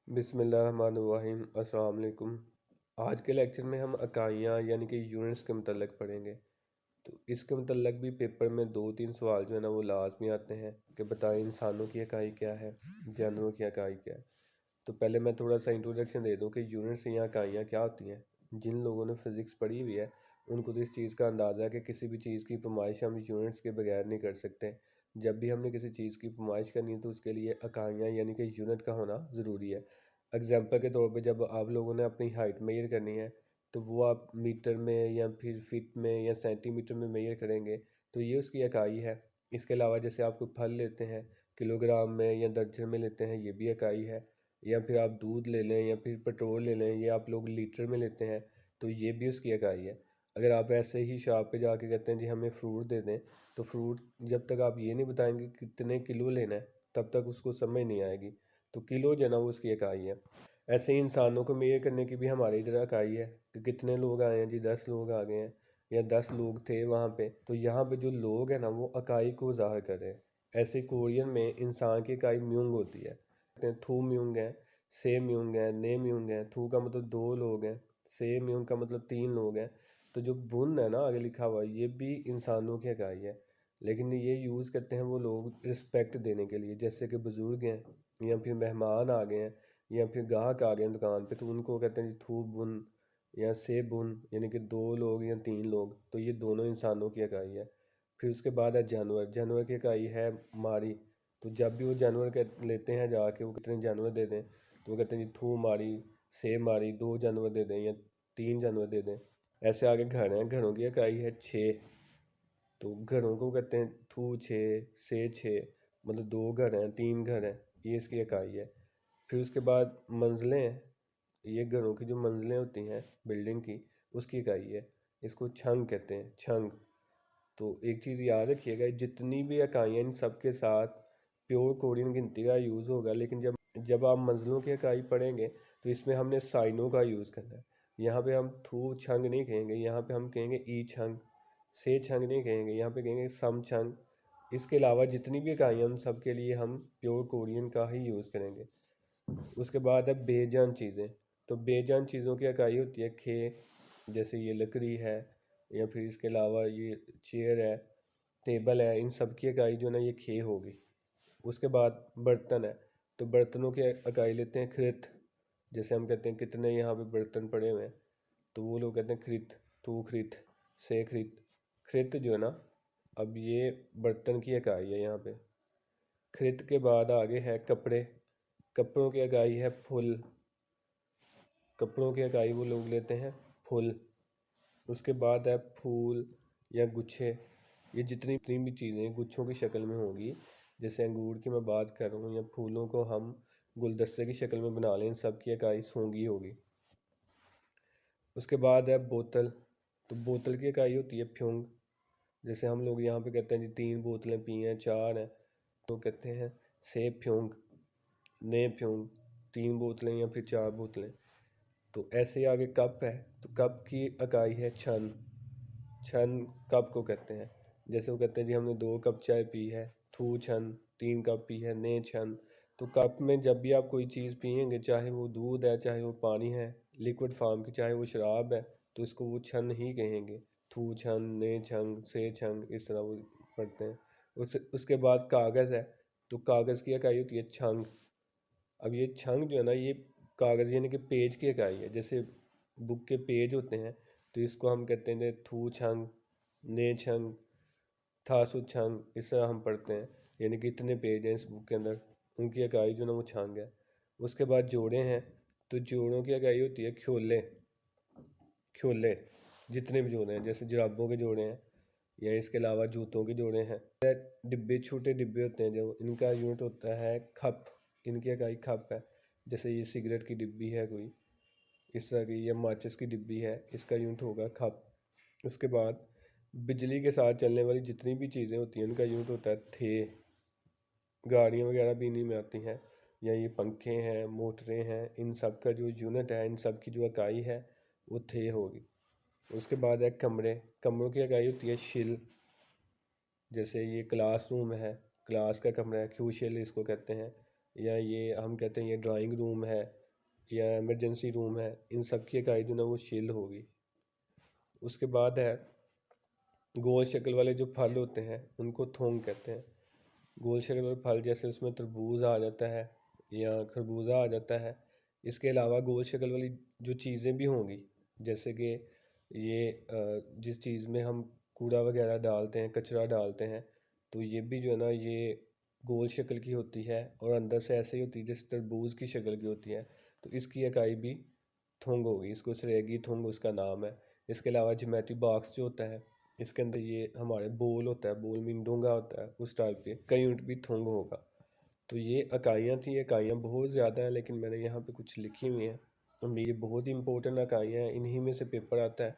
बिस्मिल्लाहिर्रहमानिर्रहीम। अस्सलाम वालेकुम। आज के लेक्चर में हम इकाइयाँ यानी कि यूनिट्स के मतलब पढ़ेंगे। तो इसके मतलब भी पेपर में दो तीन सवाल जो है ना वो लाजमी आते हैं कि बताएं इंसानों की इकाई क्या है, जानवरों की इकाई क्या है। तो पहले मैं थोड़ा सा इंट्रोडक्शन दे दूं कि यूनिट्स या इकाइयाँ क्या होती हैं। जिन लोगों ने फ़िज़िक्स पढ़ी हुई है उनको तो इस चीज़ का अंदाज़ा है कि किसी भी चीज़ की पैमाइश हम यूनिट्स के बगैर नहीं कर सकते। जब भी हमने किसी चीज़ की पैमाइश करनी है तो उसके लिए इकाइयाँ यानी कि यूनिट का होना ज़रूरी है। एग्जांपल के तौर पे जब आप लोगों ने अपनी हाइट मेजर करनी है तो वो आप मीटर में या फिर फीट में या सेंटीमीटर में मेजर करेंगे, तो ये उसकी इकाई है। इसके अलावा जैसे आप कोई फल लेते हैं किलोग्राम में या दर्जन में लेते हैं, ये भी इकाई है। या फिर आप दूध ले लें या फिर पेट्रोल ले लें, ये आप लोग लीटर में लेते हैं, तो ये भी उसकी इकाई है। अगर आप ऐसे ही शॉप पे जाके कहते हैं जी हमें फ़्रूट दे दें, तो फ्रूट जब तक आप ये नहीं बताएंगे कितने किलो लेना है तब तक उसको समझ नहीं आएगी। तो किलो जो है ना वो उसकी इकाई है। ऐसे ही इंसानों को मेजर करने की भी हमारी तरह इकाई है कि कितने लोग आए हैं, जी 10 लोग आ गए हैं या 10 लोग थे वहाँ पे, तो यहाँ पे जो लोग हैं ना वो इकाई को ज़ाहिर कर रहे हैं। ऐसे कोरियन में इंसान की इकाई म्यूंग होती है। कहते हैं थू म्यूंग है, से म्यूंग है, ने म्यूंग है। थू का मतलब दो लोग हैं, से म्यूंग का मतलब तीन लोग हैं। तो जो बुन है ना आगे लिखा हुआ, ये भी इंसानों की इकाई है, लेकिन ये यूज़ करते हैं वो लोग रिस्पेक्ट देने के लिए, जैसे कि बुज़ुर्ग हैं या फिर मेहमान आ गए हैं या फिर ग्राहक आ गए हैं दुकान पे, तो उनको कहते हैं जी थूक बुन या से बुन, यानी कि दो लोग या तीन लोग। तो ये दोनों इंसानों की इकाई है। फिर उसके बाद है जानवर। जानवर की इकाई है मारी। तो जब भी वो जानवर लेते हैं जाके वो कितने जानवर दे दें, तो वो कहते हैं जी थू मारी, से मारी, दो जानवर दे दें या तीन जानवर दे दें। ऐसे आगे घर हैं, घरों की इकाई है छः। तो घरों को कहते हैं थू छः, से छः, मतलब दो घर हैं, तीन घर हैं, ये इसकी इकाई है। फिर उसके बाद मंजिलें हैं। ये घरों की जो मंजिलें होती हैं बिल्डिंग की, उसकी इकाई है। इसको छंग कहते हैं, छंग। तो एक चीज़ याद रखिएगा, जितनी भी इकाइयाँ इन सब के साथ प्योर कोरियन गिनती का यूज़ होगा, लेकिन जब जब आप मंजिलों की इकाई पढ़ेंगे तो इसमें हमने साइनों का यूज़ करना है। यहाँ पे हम थू छंग नहीं कहेंगे, यहाँ पे हम कहेंगे ई छंग। से छंग नहीं कहेंगे, यहाँ पे कहेंगे सम छंग। इसके अलावा जितनी भी इकाइयाँ उन सब के लिए हम प्योर कोरियन का ही यूज़ करेंगे। उसके बाद है बेजान चीज़ें। तो बेजान चीज़ों की इकाई होती है खे। जैसे ये लकड़ी है या फिर इसके अलावा ये चेयर है, टेबल है, इन सब की इकाई जो है ना ये खे होगी। उसके बाद बर्तन है। तो बर्तनों की इकाई लेते हैं खृत। जैसे हम कहते हैं कितने यहाँ पे बर्तन पड़े हुए हैं, तो वो लोग कहते हैं खृत, तो खृत, से खृत। खृत जो है ना, अब ये बर्तन की इकाई है यहाँ पे। खृत के बाद आगे है कपड़े। कपड़ों की इकाई है फुल। कपड़ों की इकाई वो लोग लेते हैं फुल। उसके बाद है फूल या गुच्छे। ये जितनी जितनी भी चीज़ें गुच्छों की शक्ल में होंगी, जैसे अंगूर की मैं बात कर रहा हूँ, या फूलों को हम गुलदस्ते की शक्ल में बना लें, इन सब की इकाई सोंगी होगी। उसके बाद है बोतल। तो बोतल की इकाई होती है फ्यूंग। जैसे हम लोग यहाँ पे कहते हैं जी 3 बोतलें पी हैं, 4 हैं, तो कहते हैं से फ्यूंग, ने फ्यूंग, 3 बोतलें या फिर 4 बोतलें। तो ऐसे ही आगे कप है। तो कप की इकाई है छन। छन कप को कहते हैं। जैसे वो कहते हैं जी हमने 2 कप चाय पी है, थू छन, 3 कप पी है, ने छन। तो कप में जब भी आप कोई चीज़ पियेंगे, चाहे वो दूध है, चाहे वो पानी है लिक्विड फॉर्म की, चाहे वो शराब है, तो इसको वो छन ही कहेंगे। थू छन, ने छंग, से छंग, इस तरह वो पढ़ते हैं। उसके बाद कागज़ है। तो कागज़ की इकाई होती है छंग। अब ये छंग जो है ना, ये कागज़ यानी कि पेज की इकाई है। जैसे बुक के पेज होते हैं, तो इसको हम कहते हैं थू छंग, ने छंग, थासु छंग, इस तरह हम पढ़ते हैं। यानी कि इतने पेज हैं इस बुक के अंदर, उनकी इकाई जो ना वो छंग है। उसके बाद जोड़े हैं। तो जोड़ों की इकाई होती है ख्योले। ख्योले जितने भी जोड़े हैं, जैसे जुराबों के जोड़े हैं या इसके अलावा जूतों के जोड़े हैं। डिब्बे, छोटे डिब्बे होते हैं जो, इनका यूनिट होता है खप। इनकी इकाई खप है। जैसे ये सिगरेट की डिब्बी है कोई इस तरह की, या माचिस की डिब्बी है, इसका यूनिट होगा खप। उसके बाद बिजली के साथ चलने वाली जितनी भी चीज़ें होती हैं उनका यूनिट होता है थे। गाड़ियाँ वगैरह भी इन्हीं में आती हैं, या ये पंखे हैं, मोटरें हैं, इन सब का जो यूनिट है, इन सब की जो इकाई है वो थे होगी। उसके बाद है कमरे। कमरों की इकाई होती है शिल। जैसे ये क्लासरूम है, क्लास का कमरा है, क्यूशल इसको कहते हैं। या ये हम कहते हैं ये ड्राइंग रूम है या इमरजेंसी रूम है, इन सब की इकाई जो ना वो शील होगी। उसके बाद है गोल शक्ल वाले जो फल होते हैं उनको थोंग कहते हैं। गोल शक्ल वाले फल जैसे उसमें तरबूज आ जाता है या खरबूजा आ जाता है। इसके अलावा गोल शक्ल वाली जो चीज़ें भी होंगी, जैसे कि ये जिस चीज़ में हम कूड़ा वगैरह डालते हैं, कचरा डालते हैं, तो ये भी जो है ना ये गोल शक्ल की होती है और अंदर से ऐसे ही होती है जैसे तरबूज की शक्ल की होती है। तो इसकी इकाई भी थुंग होगी, इसको सरेगी थुंग उसका नाम है। इसके अलावा ज्योमेट्री बॉक्स जो होता है, इसके अंदर ये हमारे बोल होता है, बोल मीन डूंगा होता है, उस टाइप के का यूनिट भी थुंग होगा। तो ये इकाइयाँ थी, इकाइयाँ बहुत ज़्यादा हैं लेकिन मैंने यहाँ पे कुछ लिखी हुई हैं। और ये बहुत ही इंपॉर्टेंट इकाइयाँ हैं, इन्हीं में से पेपर आता है।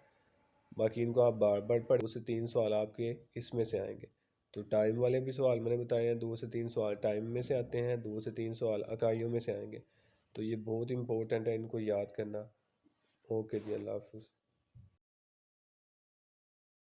बाकी इनको आप बार बार पढ़, 2 से 3 सवाल आपके इसमें से आएंगे। तो टाइम वाले भी सवाल मैंने बताए हैं, 2 से 3 सवाल टाइम में से आते हैं, 2 से 3 सवाल इकाइयों में से आएंगे। तो ये बहुत इंपॉर्टेंट है इनको याद करना। ओके जी, अल्लाह हाफिज़।